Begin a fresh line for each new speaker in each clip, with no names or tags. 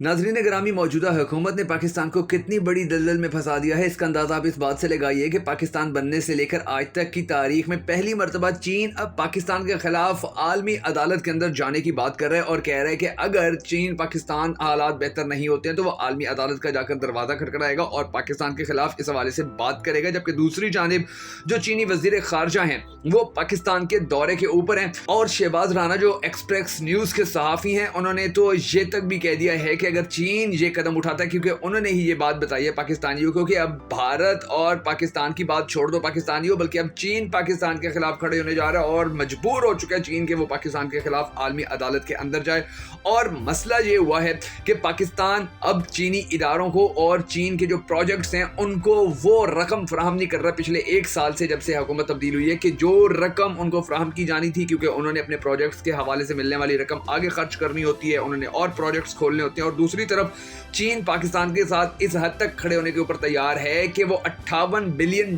नाज़रीन ग्रामी, मौजूदा हुकूमत ने पाकिस्तान को कितनी बड़ी दलदल में फंसा दिया है, इसका अंदाज़ा आप इस बात से लगाइए कि पाकिस्तान बनने से लेकर आज तक की तारीख में पहली मरतबा चीन अब पाकिस्तान के खिलाफ आलमी अदालत के अंदर जाने की बात कर रहा है और कह रहा है कि अगर चीन पाकिस्तान हालात बेहतर नहीं होते हैं तो वो आलमी अदालत का जाकर दरवाज़ा खटखटाएगा और पाकिस्तान के खिलाफ इस हवाले से बात करेगा। जबकि दूसरी जानिब जो चीनी वज़ीर ख़ारजा हैं वो पाकिस्तान के दौरे के ऊपर हैं और शहबाज राना जो एक्सप्रेस न्यूज़ के सहाफ़ी हैं उन्होंने तो ये तक भी कह दिया है कि अगर चीन ये कदम उठाता है, क्योंकि उन्होंने ही ये बात बताई है पाकिस्तानियों को कि अब भारत और पाकिस्तान की बात छोड़ दो पाकिस्तानियों, बल्कि अब चीन पाकिस्तान के खिलाफ खड़े होने जा रहा है और मजबूर हो चुका है चीन के वो पाकिस्तान के खिलाफ आलमी अदालत के अंदर जाए। और मसला ये हुआ है कि पाकिस्तान अब चीनी इदारों को और चीन के जो प्रोजेक्ट्स हैं उनको वो रकम फराहम नहीं कर रहा पिछले एक साल से, जब से हुकूमत तब्दील हुई है, कि जो रकम उनको फराहम की जानी थी, क्योंकि उन्होंने अपने प्रोजेक्ट्स के हवाले से मिलने वाली रकम आगे खर्च करनी होती है, उन्होंने और प्रोजेक्ट्स खोलने होते हैं। और दूसरी तरफ चीन पाकिस्तान के साथ इस हद तक खड़े होने के ऊपर तैयार है कि वो $58 बिलियन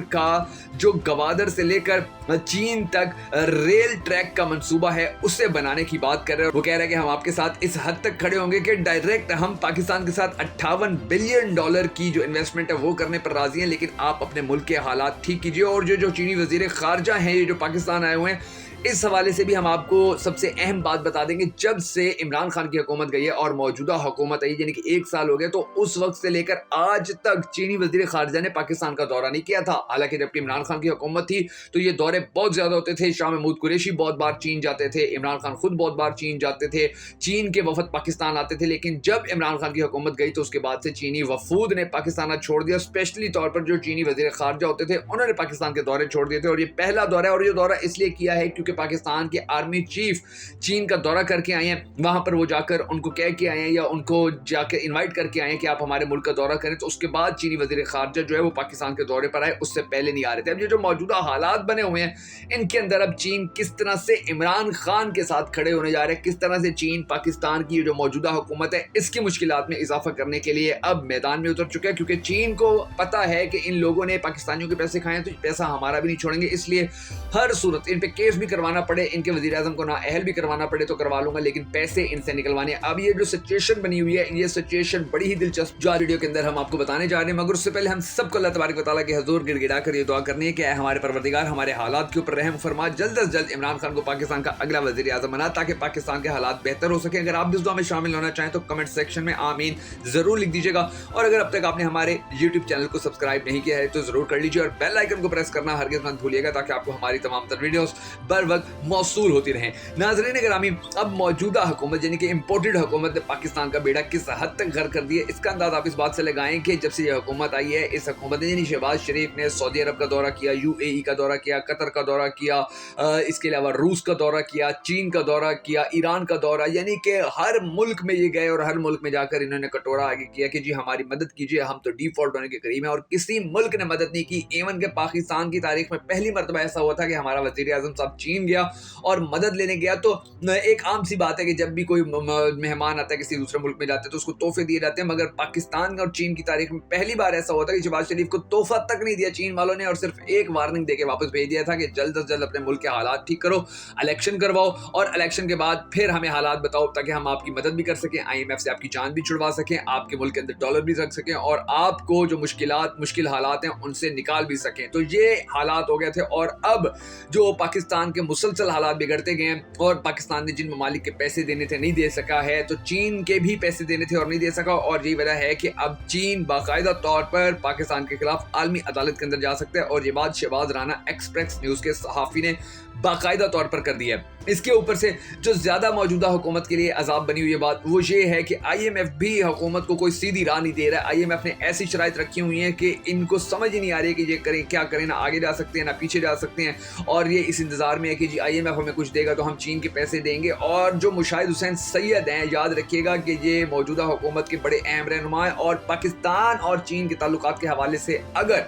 का जो गवादर से लेकर चीन तक रेल ट्रैक का मंसूबा है उसे बनाने की बात कर रहे हैं। वो कह रहे हैं कि हम आपके साथ इस हद तक खड़े होंगे कि डायरेक्ट हम पाकिस्तान के साथ $58 बिलियन की जो इन्वेस्टमेंट है वो करने पर राजी हैं, लेकिन आप अपने मुल्क के हालात ठीक कीजिए। और जो चीनी वजीर खारजा हैं ये जो पाकिस्तान आए हुए हैं, इस हवाले से भी हम आपको सबसे अहम बात बता देंगे। जब से इमरान खान की हुकूमत गई है और मौजूदा हुकूमत आई, यानी कि एक साल हो गया, तो उस वक्त से लेकर आज तक चीनी वजीर खारजा ने पाकिस्तान का दौरा नहीं किया था। हालांकि जबकि इमरान खान की हुकूमत थी तो ये दौरे बहुत ज़्यादा होते थे। शाह महमूद कुरैशी बहुत बार चीन जाते थे, इमरान खान खुद बहुत बार चीन जाते थे, चीन के वफद पाकिस्तान आते थे। लेकिन जब इमरान खान की हुकूमत गई तो उसके बाद से चीनी वफूद ने पाकिस्तान छोड़ दिया। स्पेशली तौर पर जो चीनी वजीर खारजा होते थे उन्होंने पाकिस्तान के दौरे छोड़ दिए थे। और ये पहला दौरा है, और ये दौरा इसलिए किया है क्योंकि पाकिस्तान के आर्मी चीफ चीन का दौरा करके आए हैं। वहां पर वो जाकर उनको कह के आए हैं या उनको जाकर इनवाइट करके आए हैं कि आप हमारे मुल्क का दौरा करें। तो उसके बाद चीनी वजीर खारजा जो है वो पाकिस्तान के दौरे पर आए, उससे पहले नहीं आ रहे थे। अब ये जो मौजूदा हालात बने हुए हैं इनके अंदर अब चीन किस तरह से इमरान खान के साथ खड़े होने जा रहे हैं, किस तरह से चीन पाकिस्तान की जो मौजूदा हुकूमत है इसकी मुश्किलात में इजाफा करने के लिए अब मैदान में उतर चुका है। क्योंकि चीन को पता है कि इन लोगों ने पाकिस्तानियों के पैसे खाए तो पैसा हमारा भी नहीं छोड़ेंगे, इसलिए हर सूरत इन पे केस भी करवाना पड़े, इनके वज़ीर आज़म को नाअहल भी करवाना पड़े तो करवा लूंगा, लेकिन पैसे इनसे निकलवाने। अब ये जो सिचुएशन बनी हुई है, ये सिचुएशन बड़ी ही दिलचस्प जो आज वीडियो के अंदर हम आपको बताने जा रहे हैं। मगर उससे पहले हम सबको अल्लाह तबारक व तआला के हुजूर गिड़गिड़ा कर ये दुआ करनी है कि हमारे परवरदिगार हमारे हालात के ऊपर रहम फरमा, जल्द से जल्द इमरान खान को पाकिस्तान का अगला वज़ीर आज़म बना ताकि पाकिस्तान के हालात बेहतर हो सके। अगर आप भी इस दुआ में शामिल होना चाहें तो कमेंट सेक्शन में आमीन जरूर लिख दीजिएगा। और अगर अब तक आपने हमारे यूट्यूब चैनल को सब्सक्राइब नहीं किया है तो जरूर कर लीजिए और बेल आइकन को प्रेस करना हरगिज़ मत भूलिएगा ताकि आपको हमारी तमाम तर वीडियोस बर वक्त मौसूल होती रहें। नाज़रीन ग्रामी, अब मौजूदा हुकूमत यानी कि इम्पोर्टेड हुकूमत ने पाकिस्तान का बेड़ा किस हद तक घर कर दिया, इसका अंदाज़ा आप इस बात से लगाएं कि जब से ये हुकूमत आई है, इस हुकूमत ने यानी शहबाज शरीफ ने सऊदी अरब का दौरा किया, UAE का दौरा किया, कतर का दौरा किया, इसके अलावा रूस का दौरा किया, चीन का दौरा किया, ईरान का दौरा, यानी कि हर मुल्क में ये गए और हर मुल्क में जाकर इन्होंने कटोरा आगे किया कि जी हमारी मदद कीजिए, हम तो डिफॉल्ट होने के करीब हैं। और किसी मुल्क ने मदद नहीं की। इवन के पाकिस्तान की तारीख में पहली मरतबा ऐसा हुआ था कि हमारा वज़ीर आज़म साहब चीन गया और मदद लेने गया। तो एक आम सी बात है कि जब भी कोई मेहमान आता है किसी दूसरे मुल्क में जाते हैं तो उसको तोहफे दिए जाते हैं, मगर पाकिस्तान और चीन की तारीख में पहली बार ऐसा हुआ था कि शहबाज शरीफ को तोहफा तक नहीं दिया चीन वालों ने और सिर्फ एक वार्निंग देके वापस भेज दिया था कि जल्द से जल्द अपने मुल्क के हालात ठीक करो, इलेक्शन करवाओ और इलेक्शन के बाद फिर हमें हालात बताओ ताकि हम आपकी मदद भी कर सकें, IMF से आपकी जान भी छुड़वा सकें, आपके मुल्क के अंदर डॉलर भी रख सकें और आपको जो मुश्किल हालात हैं उनसे निकाल भी सकें। तो ये हालात हो गए थे और अब जो पाकिस्तान के मुसलसल हालात बिगड़ते गए हैं और पाकिस्तान ने जिन ममालिक के पैसे देने थे नहीं दे सका है, तो चीन के भी पैसे देने थे और नहीं दे सका। और यही वजह है कि अब चीन बाकायदा तौर पर पाकिस्तान के खिलाफ आलमी अदालत के अंदर जा सकता है। और ये बात शहबाज राना एक्सप्रेस न्यूज़ के सहाफ़ी ने बाकायदा तौर पर कर दिया है। इसके ऊपर से जो ज़्यादा मौजूदा हुकूमत के लिए अजाब बनी हुई है बात वो ये है कि IMF भी हुकूमत को कोई सीधी राह नहीं दे रहा है। IMF ने ऐसी शराइत रखी हुई हैं कि इनको समझ ही नहीं आ रही कि ये करें क्या करें, ना आगे जा सकते हैं ना पीछे जा सकते हैं। और ये इस इंतज़ार में है कि जी IMF हमें कुछ देगा तो हम चीन के पैसे देंगे। और जो मुशाहिद हुसैन सैयद हैं, याद रखिएगा कि ये मौजूदा हुकूमत के बड़े अहम रहनुमा हैं और पाकिस्तान और चीन के ताल्लुकात के हवाले से अगर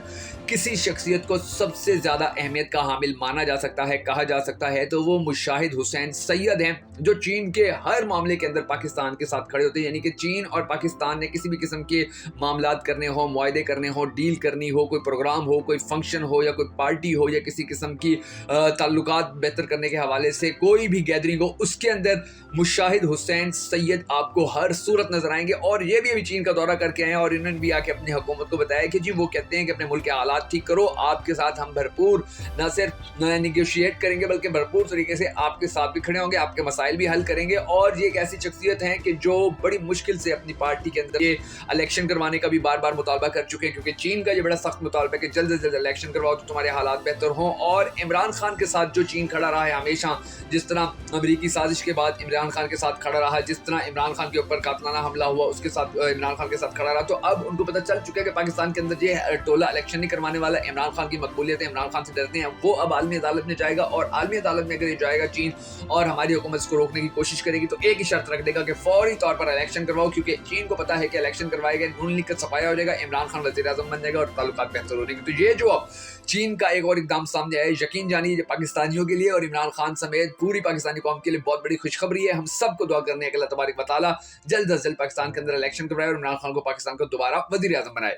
किसी शख्सियत को सबसे ज़्यादा अहमियत का हामिल माना जा सकता है, कहा जा सकता है, तो वो मुशाहिद मुशाहिद हुसैन सैयद हैं, जो चीन के हर मामले के अंदर पाकिस्तान के साथ खड़े होते हैं। यानी कि चीन और पाकिस्तान ने किसी भी किस्म के मामलात करने हो, मुआहदे करने हो, डील करनी हो, कोई प्रोग्राम हो, कोई फंक्शन हो या कोई पार्टी हो या किसी किस्म की ताल्लुकात बेहतर करने के हवाले से कोई भी गैदरिंग हो, उसके अंदर मुशाहिद हुसैन सैयद आपको हर सूरत नजर आएंगे। और ये भी अभी चीन का दौरा करके आए हैं और इन्होंने भी आके अपनी हुकूमत को बताया कि जी वो कहते हैं कि अपने मुल्क के हालात ठीक करो, आपके साथ हम भरपूर न सिर्फ निगोशिएट करेंगे बल्कि भरपूर तरीके से आपके साथ भी खड़े होंगे, आपके मसाइल भी हल करेंगे। और ये एक ऐसी शख्सियत है कि जो बड़ी मुश्किल से अपनी पार्टी के अंदर ये इलेक्शन करवाने का भी बार बार मुतालबा कर चुके हैं, क्योंकि चीन का ये बड़ा सख्त मुतालबा है कि जल्द से जल्द इलेक्शन करवाओ तो तुम्हारे हालात बेहतर हों। और इमरान खान के साथ जो चीन खड़ा रहा है हमेशा, जिस तरह अमेरिकी साजिश के बाद इमरान खान के साथ खड़ा रहा, जिस तरह इमरान खान के ऊपर कातलाना हमला हुआ उसके साथ इमरान खान के साथ खड़ा रहा, तो अब उनको पता चल चुका है कि पाकिस्तान के अंदर ये टोला इलेक्शन नहीं करवाने वाला। इमरान खान की मकबूलियत है, इमरान खान से डरते हैं, वो अब आलमी अदालत में जाएगा और आलमी अदालत में अगर ये जाएगा चीन और हमारी हुकूमत को रोकने की कोशिश करेगी तो एक ही शर्त रख देगा कि फौरी तौर पर इलेक्शन करवाओ, क्योंकि चीन को पता है कि इलेक्शन करवाएगा, नून लीग का सफाया हो जाएगा, इमरान खान वज़ीर आज़म बन जाएगा और ताल्लुकात बेहतर हो जाएंगे। तो ये जो अब चीन का एक और इकदाम सामने आया, यकीन जानिए पाकिस्तानियों के लिए और इमरान खान समेत पूरी पाकिस्तानी कौम के लिए बहुत बड़ी खुशखबरी है। हम सबको दुआ करने हैं कि अल्लाह तबारक व तआला जल्द अज जल्द पाकिस्तान के अंदर इलेक्शन करवाए और इमरान खान को पाकिस्तान को दोबारा वज़ीर आज़म बनाए।